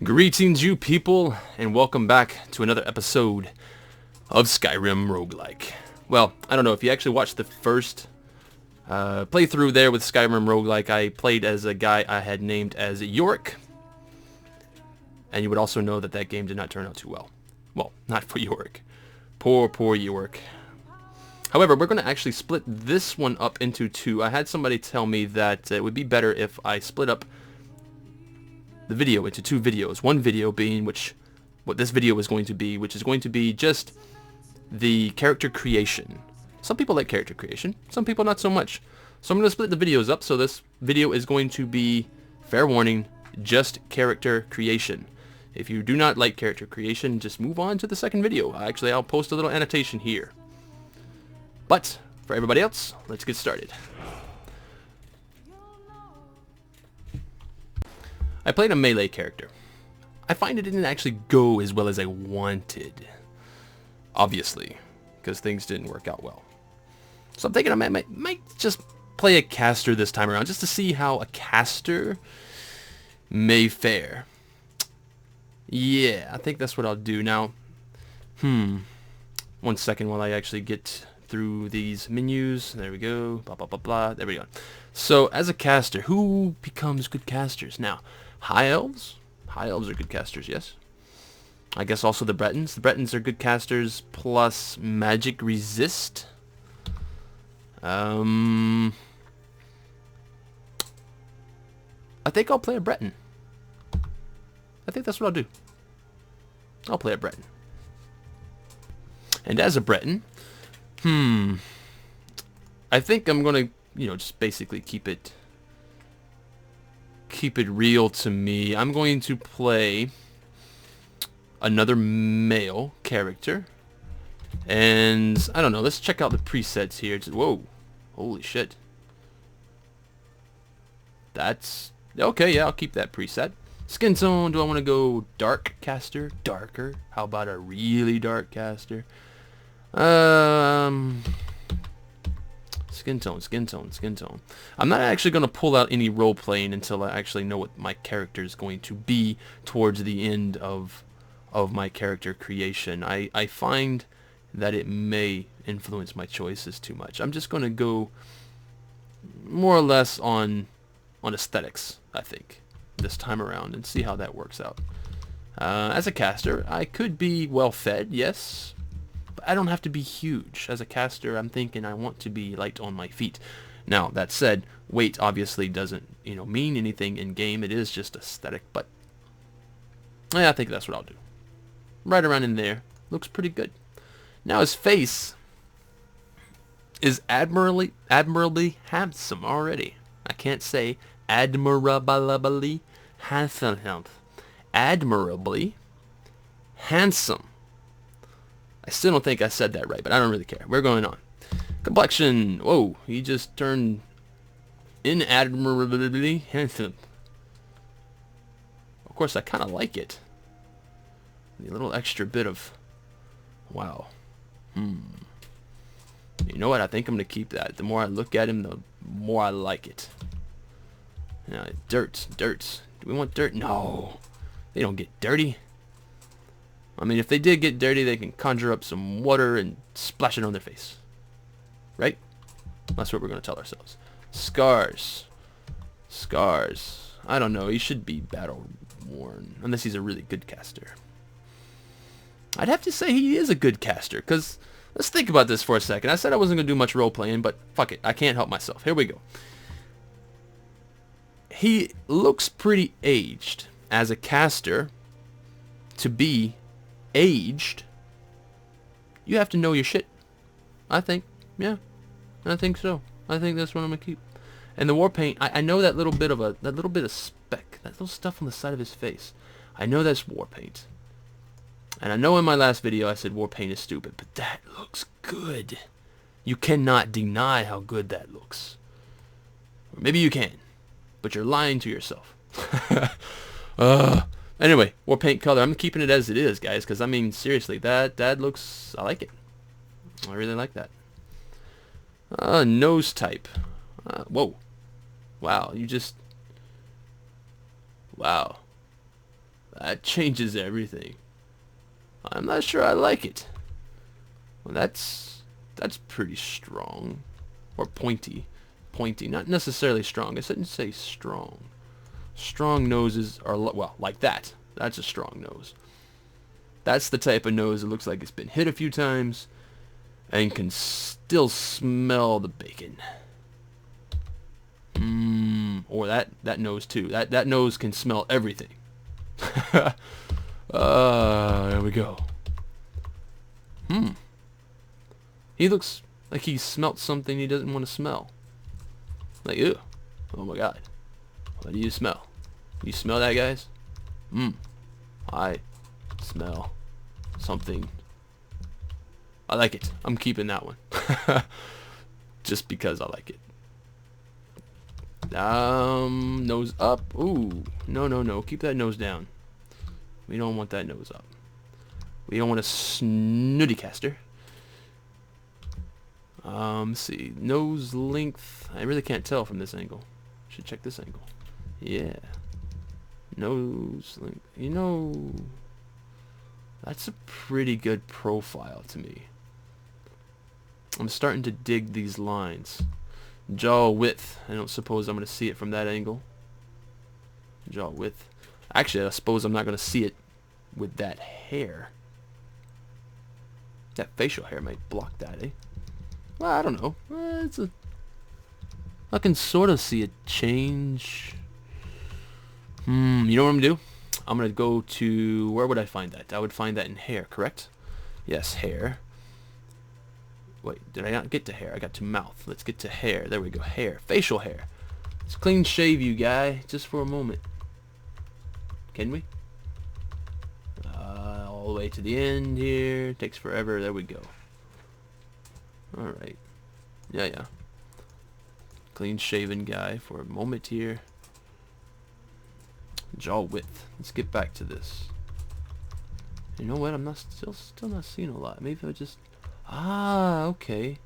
Greetings, you people, and welcome back to another episode of Skyrim RogueLike. Well, I don't know if you actually watched the first playthrough there with Skyrim RogueLike. I played as a guy I had named as Yorick, and you would also know that that game did not turn out too well. Well, not for Yorick. Poor Yorick. However, we're going to actually split this one up into two. I had somebody tell me that it would be better if I split up the video into two videos. One video being what this video is going to be, which is going to be just the character creation. Some people like character creation, some people not so much. So I'm going to split the videos up, so this video is going to be, fair warning, just character creation. If you do not like character creation, just move on to the second video. Actually, I'll post a little annotation here. But, for everybody else, let's get started. I played a melee character. I find it didn't actually go as well as I wanted. Obviously, because things didn't work out well. So I'm thinking I might just play a caster this time around, just to see how a caster may fare. Yeah, I think that's what I'll do. Now, 1 second while I actually get through these menus. There we go. Blah, blah, blah, blah. There we go. So, as a caster, who becomes good casters? Now, High Elves? High Elves are good casters, yes. I guess also the Bretons. The Bretons are good casters, plus magic resist. I think I'll play a Breton. I think that's what I'll do. I'll play a Breton. And as a Breton, I think I'm gonna, just basically keep it real to me. I'm going to play another male character, and I don't know. Let's check out the presets here. Whoa, holy shit! That's okay. Yeah, I'll keep that preset. Skin tone. Do I want to go dark caster? Darker? How about a really dark caster? Skin tone. I'm not actually going to pull out any role playing until I actually know what my character is going to be towards the end of my character creation. I find that it may influence my choices too much. I'm just going to go more or less on aesthetics, I think, this time around, and see how that works out. As a caster, I could be well fed, yes. I don't have to be huge. As a caster, I'm thinking I want to be light on my feet. Now, that said, weight obviously doesn't, mean anything in game. It is just aesthetic, but yeah, I think that's what I'll do. Right around in there. Looks pretty good. Now, his face is admirably handsome already. I can't say admirably handsome. Admirably handsome. I still don't think I said that right, but I don't really care. We're going on. Complexion. Whoa, he just turned inadmirably handsome. Of course, I kind of like it. The little extra bit of... Wow. You know what? I think I'm going to keep that. The more I look at him, the more I like it. Now, dirt. Do we want dirt? No. They don't get dirty. I mean, if they did get dirty, they can conjure up some water and splash it on their face. Right? That's what we're going to tell ourselves. Scars. I don't know. He should be battle-worn. Unless he's a really good caster. I'd have to say he is a good caster. Because, let's think about this for a second. I said I wasn't going to do much role-playing, but fuck it. I can't help myself. Here we go. He looks pretty aged. As a caster, to be aged, you have to know your shit. I think. Yeah. I think so. I think that's what I'm gonna keep. And the war paint, I know that little bit of speck, that little stuff on the side of his face. I know that's war paint. And I know in my last video I said war paint is stupid, but that looks good. You cannot deny how good that looks. Or maybe you can, but you're lying to yourself. Anyway, war paint color. I'm keeping it as it is, guys, because, I mean, seriously, that looks... I like it. I really like that. Nose type. Whoa. Wow, you just... Wow. That changes everything. I'm not sure I like it. Well, that's pretty strong. Or pointy. Pointy, not necessarily strong. I shouldn't say strong. Strong noses are, well, like that. That's a strong nose. That's the type of nose that looks like it's been hit a few times and can still smell the bacon. Or that nose too. That nose can smell everything. There we go. He looks like he smelt something he doesn't want to smell. Like, ew. Oh my god. What do you smell? You smell that, guys? I smell something. I like it. I'm keeping that one. Just because I like it. Nose up. Ooh. No. Keep that nose down. We don't want that nose up. We don't want a snooty caster. Let's see. Nose length. I really can't tell from this angle. Should check this angle. Yeah. Nose length. You know, that's a pretty good profile to me. I'm starting to dig these lines. Jaw width. I don't suppose I'm going to see it from that angle. Jaw width. Actually, I suppose I'm not going to see it with that hair. That facial hair might block that, eh? Well, I don't know. I can sort of see it change. You know what I'm going to do? I'm going to go to... Where would I find that? I would find that in hair, correct? Yes, hair. Wait, did I not get to hair? I got to mouth. Let's get to hair. There we go. Hair. Facial hair. Let's clean shave you, guy, just for a moment. Can we? All the way to the end here. Takes forever. There we go. Alright. Yeah. Clean shaven guy for a moment here. Jaw width. Let's get back to this. You know what? I'm not still not seeing a lot. Maybe I just... okay.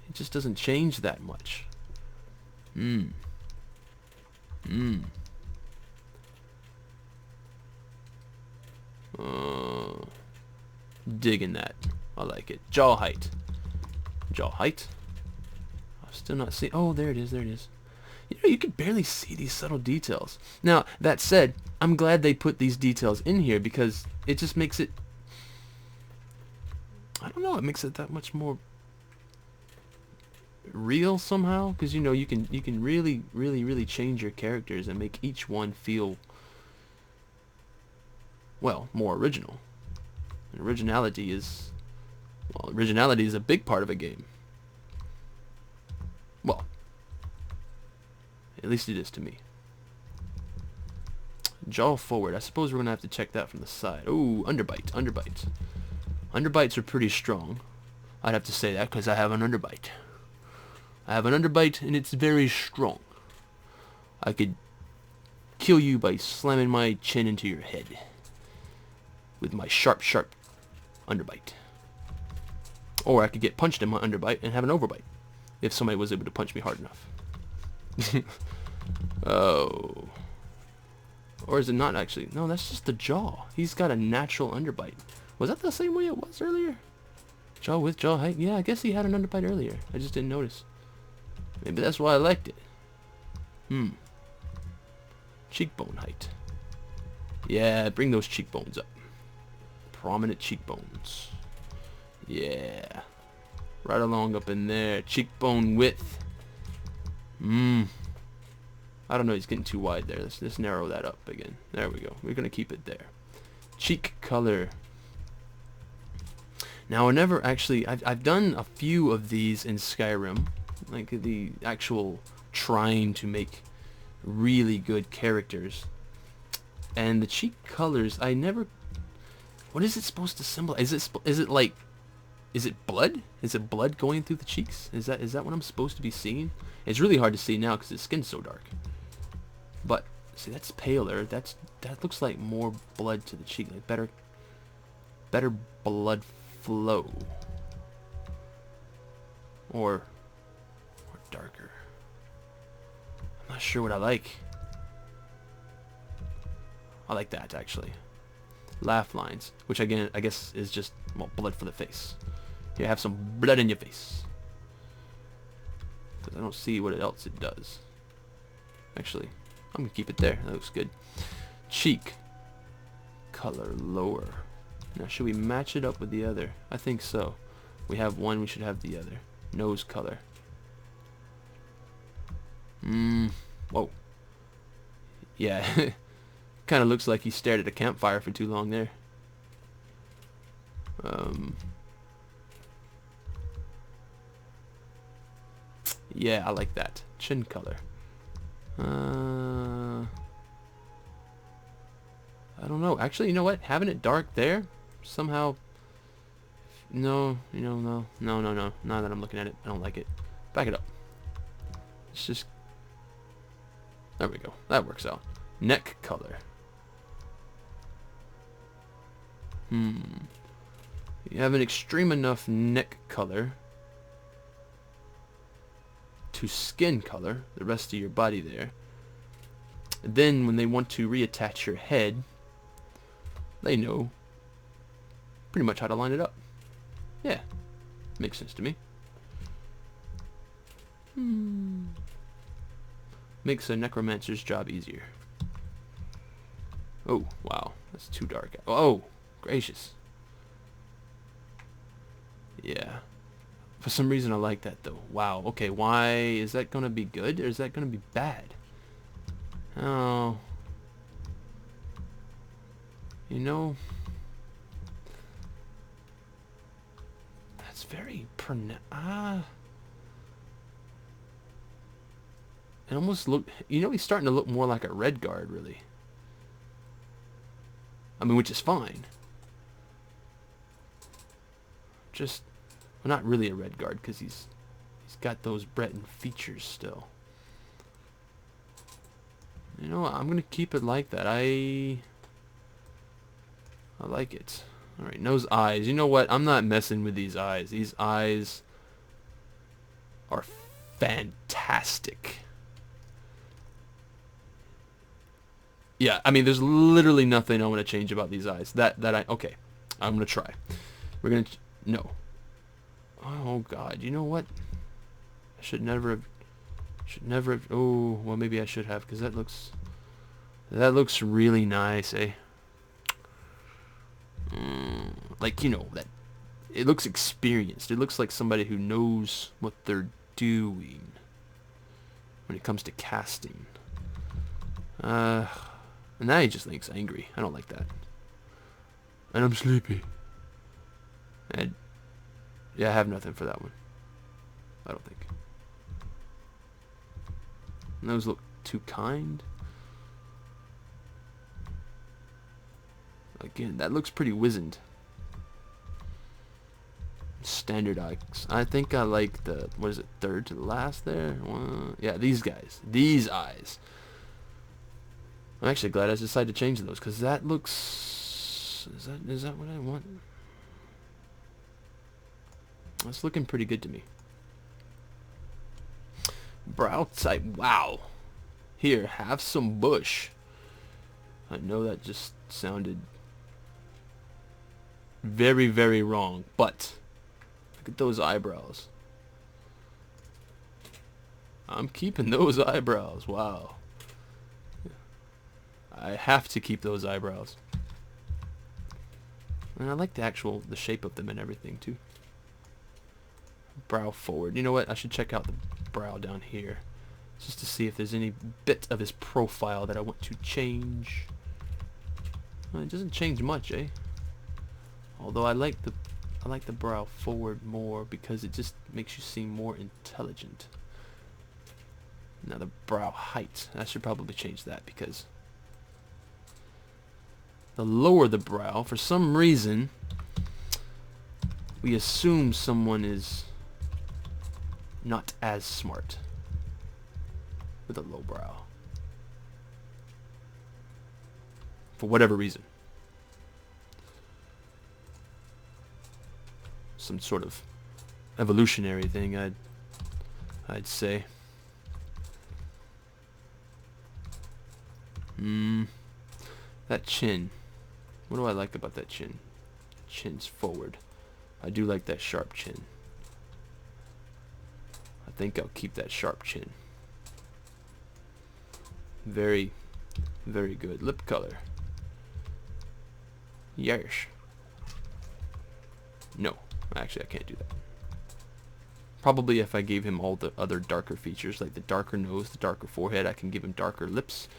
It just doesn't change that much. Digging that. I like it. Jaw height. Jaw height. I'm still not seeing... Oh, there it is. There it is. You know, you can barely see these subtle details. Now, that said, I'm glad they put these details in here because it just makes it... I don't know, it makes it that much more real somehow, because you know you can really change your characters and make each one feel, well, more original. And originality is a big part of a game. Well, at least it is to me. Jaw forward. I suppose we're gonna have to check that from the side. Ooh, underbite. Underbites are pretty strong. I'd have to say that because I have an underbite. I have an underbite and it's very strong. I could kill you by slamming my chin into your head with my sharp underbite. Or I could get punched in my underbite and have an overbite if somebody was able to punch me hard enough. Oh. Or is it not actually? No, that's just the jaw. He's got a natural underbite. Was that the same way it was earlier? Jaw width, jaw height? Yeah, I guess he had an underbite earlier. I just didn't notice. Maybe that's why I liked it. Cheekbone height. Yeah, bring those cheekbones up. Prominent cheekbones. Yeah. Right along up in there. Cheekbone width. I don't know, he's getting too wide there. Let's narrow that up again. There we go. We're going to keep it there. Cheek color. Now, I never actually... I've done a few of these in Skyrim. Like the actual trying to make really good characters. And the cheek colors, I never... What is it supposed to symbolize? Is it like... Is it blood? Is it blood going through the cheeks? Is that what I'm supposed to be seeing? It's really hard to see now because his skin's so dark. But see, that's paler. That looks like more blood to the cheek. Like better blood flow. Or darker. I'm not sure what I like. I like that actually. Laugh lines, which again I guess is just, well, blood for the face. You have some blood in your face. Because I don't see what else it does. Actually, I'm gonna keep it there. That looks good. Cheek color lower. Now should we match it up with the other? I think so. We have one, we should have the other. Nose color. Whoa. Yeah. Kind of looks like he stared at a campfire for too long there. Yeah, I like that. Chin color. I don't know. Actually, you know what? Having it dark there, somehow... No, you know, no. Now that I'm looking at it, I don't like it. Back it up. It's just... There we go. That works out. Neck color. You have an extreme enough neck color to skin color the rest of your body there. And then when they want to reattach your head, they know pretty much how to line it up. Yeah, makes sense to me. Makes a necromancer's job easier. Oh, wow, that's too dark. Oh, gracious. Yeah. For some reason I like that though. Wow, okay, why is that gonna be good or is that gonna be bad? Oh. You know, that's very it almost look, you know, he's starting to look more like a red guard, really. I mean, which is fine. Just, well, not really a red guard because he's got those Breton features still. You know what? I'm gonna keep it like that. I like it. All right, nose, eyes. You know what? I'm not messing with these eyes. These eyes are fantastic. Yeah, I mean, there's literally nothing I want to change about these eyes. Okay, I'm gonna try. We're gonna no. Oh God, you know what? I should never have. Oh, well, maybe I should have, because that looks really nice, eh? Like, you know, that it looks experienced. It looks like somebody who knows what they're doing when it comes to casting. And now he just looks angry. I don't like that. And I'm sleepy. And yeah, I have nothing for that one. I don't think. And those look too kind. Again, that looks pretty wizened. Standard eyes. I think I like the, what is it, third to the last there? Yeah, these guys. These eyes. I'm actually glad I decided to change those, because that looks... Is that what I want? That's looking pretty good to me. Brow type. Wow. Here, have some bush. I know that just sounded very, very wrong, but look at those eyebrows. I'm keeping those eyebrows. Wow. I have to keep those eyebrows. And I like the shape of them and everything too. Brow forward. You know what? I should check out the brow down here, just to see if there's any bit of his profile that I want to change. Well, it doesn't change much, eh? Although I like the brow forward more because it just makes you seem more intelligent. Now the brow height. I should probably change that, because the lower the brow, for some reason, we assume someone is not as smart with a low brow. For whatever reason. Some sort of evolutionary thing, I'd say. That chin. What do I like about that chin? Chin's forward. I do like that sharp chin. I think I'll keep that sharp chin. Very, very good. Lip color. Yes. No. Actually, I can't do that. Probably if I gave him all the other darker features, like the darker nose, the darker forehead, I can give him darker lips.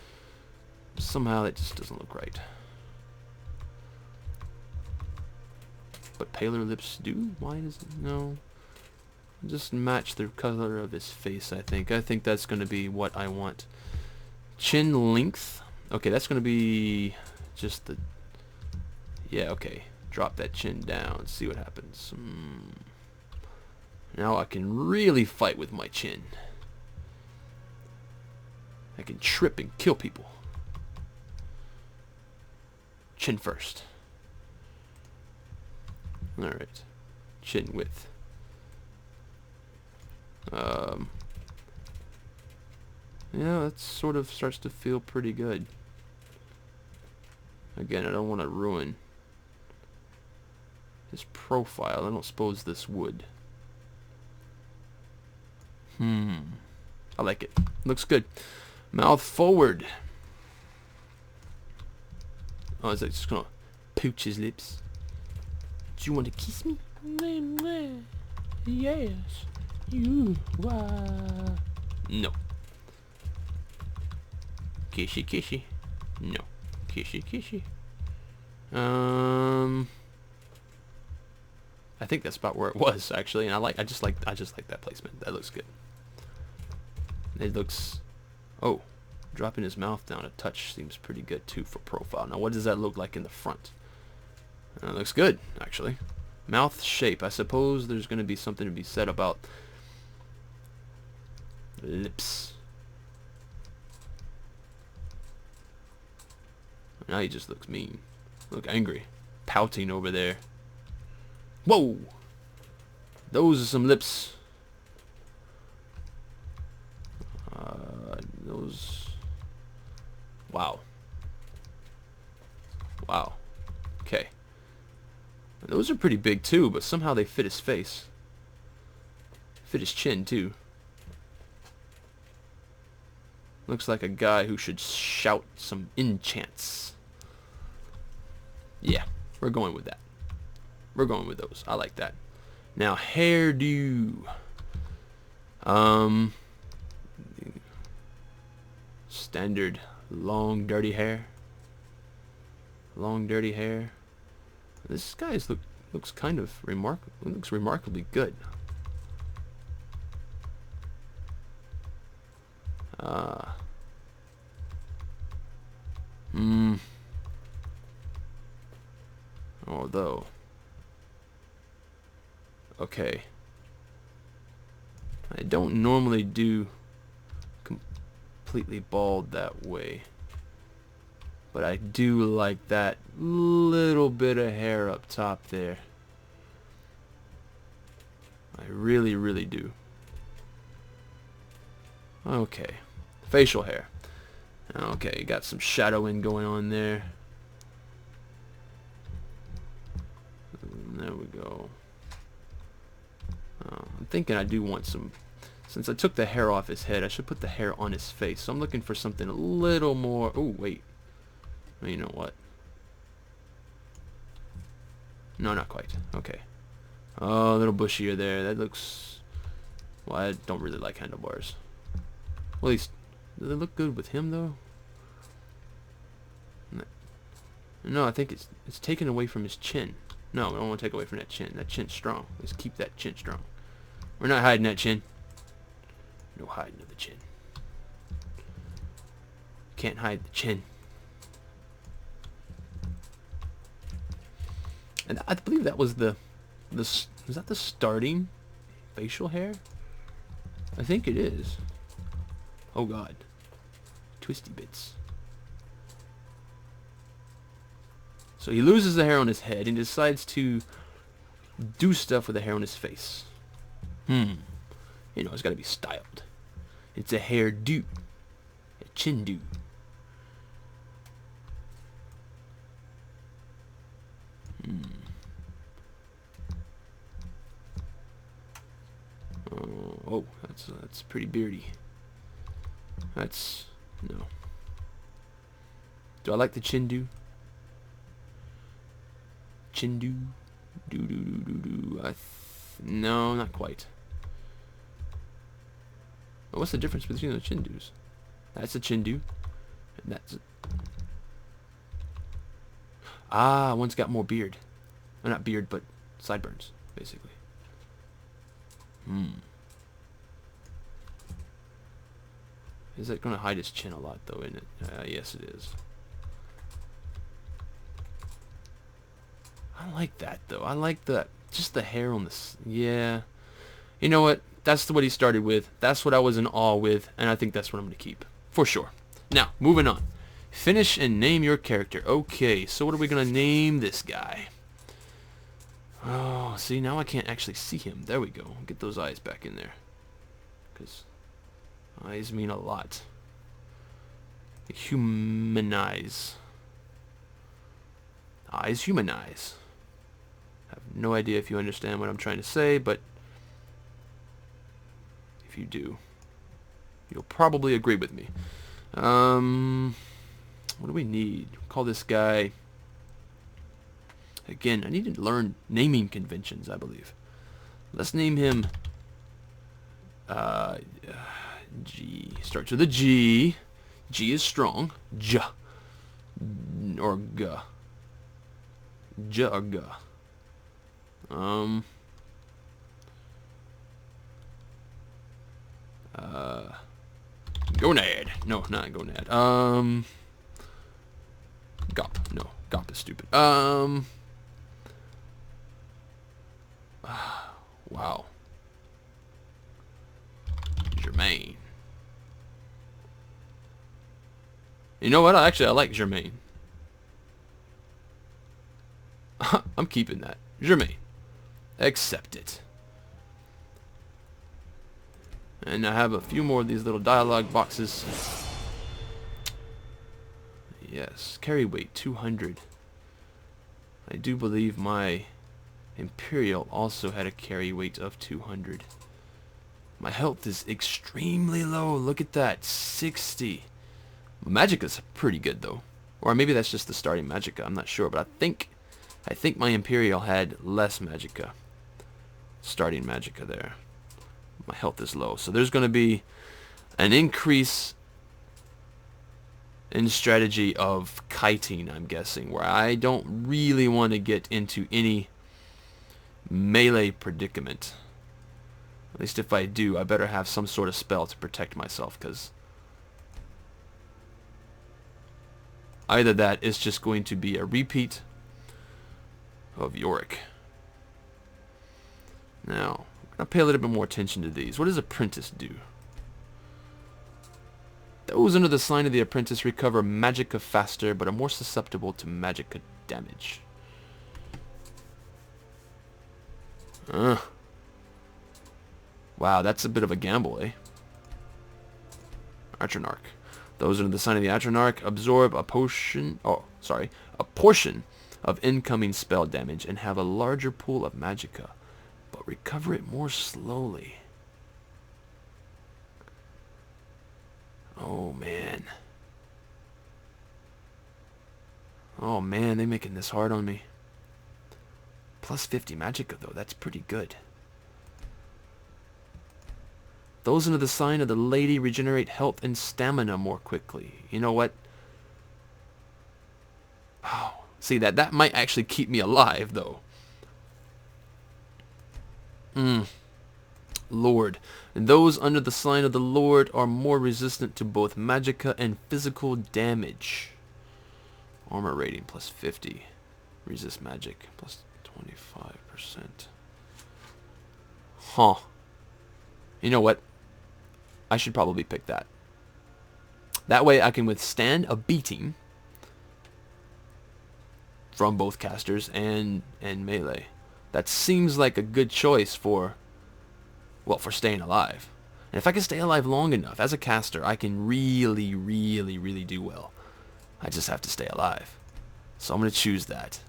Somehow that just doesn't look right. But paler lips do? Why does it? No. Just match the color of his face, I think. I think that's going to be what I want. Chin length. Okay, that's going to be just the... Yeah, okay. Drop that chin down. See what happens. Now I can really fight with my chin. I can trip and kill people. Chin first. Alright. Chin width. Yeah, that sort of starts to feel pretty good. Again, I don't want to ruin his profile. I don't suppose this would. I like it. Looks good. Mouth forward. Oh, is that just gonna pooch his lips? Do you want to kiss me? Yes. You. No. Kissy, kissy. No. Kissy, kissy. I think that's about where it was actually, and I just like that placement. That looks good. It looks. Oh, dropping his mouth down a touch seems pretty good too for profile. Now, what does that look like in the front? That looks good actually. Mouth shape. I suppose there's going to be something to be said about lips. Now he just looks mean. Look angry. Pouting over there. Whoa! Those are some lips. Those... Wow. Wow. Okay. Those are pretty big too, but somehow they fit his face. Fit his chin too. Looks like a guy who should shout some enchants. Yeah, we're going with that. We're going with those. I like that. Now, hairdo. Standard long dirty hair. Long dirty hair. This guy's looks kind of remarkable. Looks remarkably good. Although, okay, I don't normally do completely bald that way, but I do like that little bit of hair up top there. I really, really do. Okay, facial hair. Okay, got some shadowing going on there. There we go. I'm thinking I do want some... Since I took the hair off his head, I should put the hair on his face. So I'm looking for something a little more... Oh, wait. You know what? No, not quite. Okay. Oh, a little bushier there. That looks... Well, I don't really like handlebars. Well, at least... Does it look good with him, though? No, I think it's taken away from his chin. No, I don't want to take away from that chin. That chin's strong. Let's keep that chin strong. We're not hiding that chin. No hiding of the chin. Can't hide the chin. And I believe that was was that the starting facial hair? I think it is. Oh God. Twisty bits. So he loses the hair on his head and decides to do stuff with the hair on his face. You know, it's got to be styled. It's a hairdo. A chin do. That's pretty beardy. That's no. Do I like the Chindu? Chindu, do. No, not quite. Well, what's the difference between the Chindus? That's a Chindu, and that's. Ah, one's got more beard. Well, not beard, but sideburns, basically. Is that going to hide his chin a lot, though, isn't it? Yes, it is. I like that, though. I like just the hair on this. Yeah. You know what? That's what he started with. That's what I was in awe with, and I think that's what I'm going to keep. For sure. Now, moving on. Finish and name your character. Okay, so what are we going to name this guy? Oh, see, now I can't actually see him. There we go. Get those eyes back in there. Because eyes mean a lot. Humanize. Eyes humanize. I have no idea if you understand what I'm trying to say, but if you do, you'll probably agree with me. What do we need? Call this guy... Again, I need to learn naming conventions, I believe. Let's name him... G. Starts with a G. G is strong. J. Or G. J or G. Gonad. No, not Gonad. Gop. No, Gop is stupid. Wow. Germain. You know what? Actually, I like Germain. I'm keeping that. Germain. Accept it. And I have a few more of these little dialogue boxes. Yes. Carry weight 200. I do believe my Imperial also had a carry weight of 200. My health is extremely low. Look at that. 60. Magicka's pretty good though. Or maybe that's just the starting Magicka. I'm not sure, but I think my Imperial had less Magicka. Starting Magicka there. My health is low. So there's going to be an increase in strategy of kiting, I'm guessing, where I don't really want to get into any melee predicament. At least if I do, I better have some sort of spell to protect myself, because either that is just going to be a repeat of Yorick. Now, I'll pay a little bit more attention to these. What does Apprentice do? Those under the sign of the Apprentice recover Magicka faster, but are more susceptible to Magicka damage. Wow, that's a bit of a gamble, eh? Atronach. Those under the sign of the Atronach absorb a portion of incoming spell damage and have a larger pool of Magicka, but recover it more slowly. Oh man. Oh man, they're making this hard on me. Plus 50 Magicka though, that's pretty good. Those under the sign of the Lady regenerate health and stamina more quickly. You know what? Oh, see, that might actually keep me alive though. Lord. And those under the sign of the Lord are more resistant to both Magicka and physical damage. Armor rating plus 50. Resist magic plus 25%. Huh. You know what? I should probably pick that. That way I can withstand a beating from both casters and melee. That seems like a good choice for, well, for staying alive. And if I can stay alive long enough as a caster, I can really, really, really do well. I just have to stay alive. So I'm going to choose that.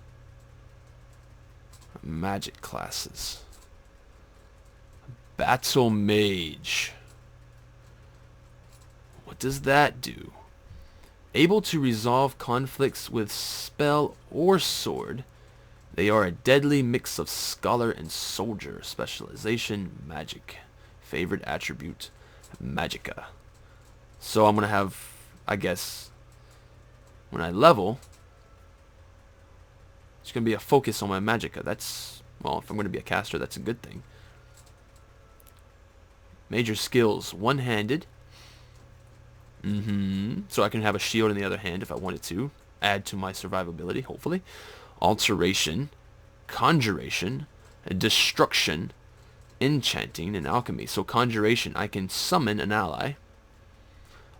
Magic classes. Battle Mage. What does that do? Able to resolve conflicts with spell or sword. They are a deadly mix of scholar and soldier. Specialization, magic. Favorite attribute, magicka. So I'm going to have, I guess, when I level, it's going to be a focus on my magicka. That's, well, if I'm going to be a caster, that's a good thing. Major skills, one-handed. So I can have a shield in the other hand if I wanted to. Add to my survivability, hopefully. Alteration, conjuration, destruction, enchanting, and alchemy. So conjuration, I can summon an ally.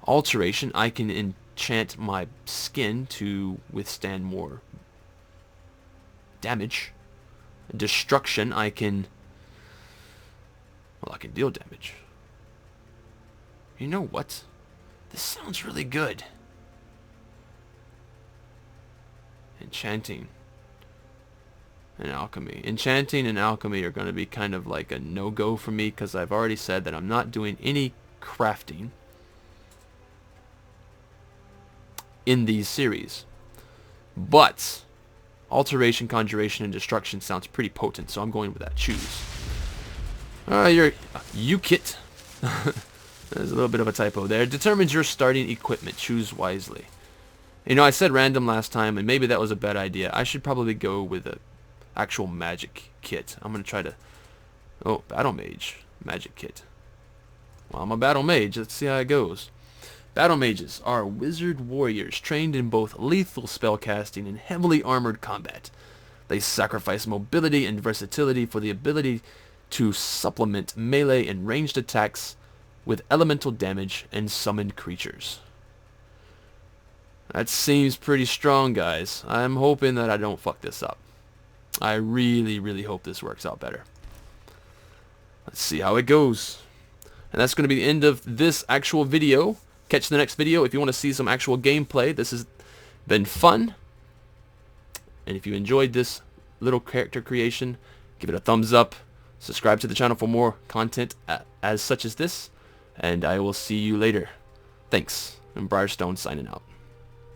Alteration, I can enchant my skin to withstand more damage. Destruction, I can deal damage. You know what? This sounds really good. Enchanting and alchemy. Enchanting and alchemy are going to be kind of like a no-go for me because I've already said that I'm not doing any crafting in these series. But alteration, conjuration, and destruction sounds pretty potent, so I'm going with that. Choose. Your U-kit. There's a little bit of a typo there. Determines your starting equipment. Choose wisely. You know, I said random last time, and maybe that was a bad idea. I should probably go with a actual magic kit. I'm going to try to... Oh, battle mage. Magic kit. Well, I'm a battle mage. Let's see how it goes. Battle mages are wizard warriors trained in both lethal spellcasting and heavily armored combat. They sacrifice mobility and versatility for the ability to supplement melee and ranged attacks with elemental damage and summoned creatures. That seems pretty strong, guys. I'm hoping that I don't fuck this up. I really, really hope this works out better. Let's see how it goes. And that's going to be the end of this actual video. Catch the next video if you want to see some actual gameplay. This has been fun. And if you enjoyed this little character creation, give it a thumbs up. Subscribe to the channel for more content as such as this. And I will see you later. Thanks. And Briarstone signing out.